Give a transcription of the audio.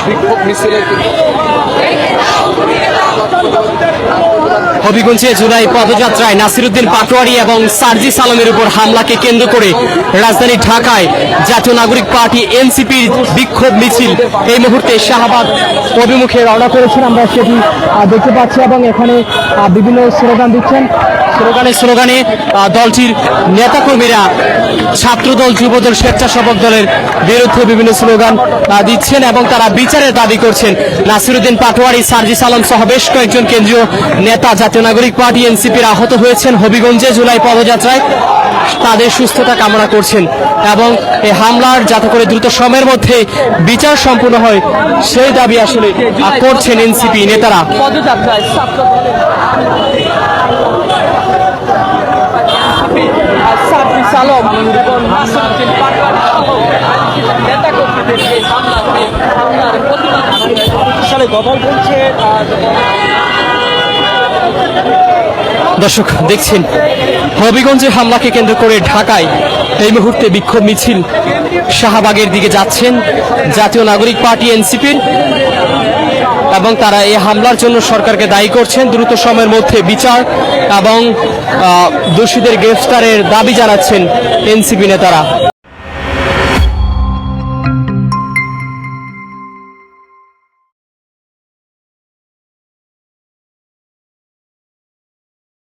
বিক্ষোভ মিছিলের হবিগঞ্জে জুলাই পদযাত্রায় নাসিরউদ্দিন পাটোয়ারি এবং সার্জিস আলমের উপর হামলাকে কেন্দ্র করে রাজধানী ঢাকায় জাতীয় নাগরিক পার্টি এনসিপির বিক্ষোভ মিছিল এই মুহূর্তে শাহবাগ অভিমুখে রওনা করেছেন। আমরা সেটি দেখতে পাচ্ছি এবং এখানে বিভিন্ন স্লোগান দিচ্ছেন। স্লোগানে দলটির নেতাকর্মীরা ছাত্রদল, যুবদল, স্বেচ্ছাসেবক দলের বিরুদ্ধে বিভিন্ন স্লোগান দিচ্ছেন এবং তারা বিচারের দাবি করছেন। নাসিরউদ্দিন পাটোয়ারি, সার্জিস আলম সহ বেশ কয়েকজন কেন্দ্রীয় নেতা জাতীয় নাগরিক পার্টি এনসিপির আহত হয়েছেন হবিগঞ্জে জুলাই পদযাত্রায়। তাদের সুস্থতা কামনা করছেন এবং এই হামলার যাতে করে দ্রুত সময়ের মধ্যে বিচার সম্পূর্ণ হয় সেই দাবি আসলে করছেন এনসিপি নেতারা। পদযাত্রায় সার্জিস আলম এবং নাসিরউদ্দিন পাটোয়ারি সহ নেতাকর্মীদের এই হামলার প্রতিবাদ সালে গভর্নর বলছে। দর্শক দেখছেন হবিগঞ্জে হামলাকে কেন্দ্র করে ঢাকায় এই মুহূর্তে বিক্ষোভ মিছিল শাহবাগের দিকে যাচ্ছেন জাতীয় নাগরিক পার্টি এনসিপির এবং তারা এই হামলার জন্য সরকারকে দায়ী করছেন। দ্রুত সময়ের মধ্যে বিচার এবং দোষীদের গ্রেফতারের দাবি জানাচ্ছেন এনসিপি নেতারা।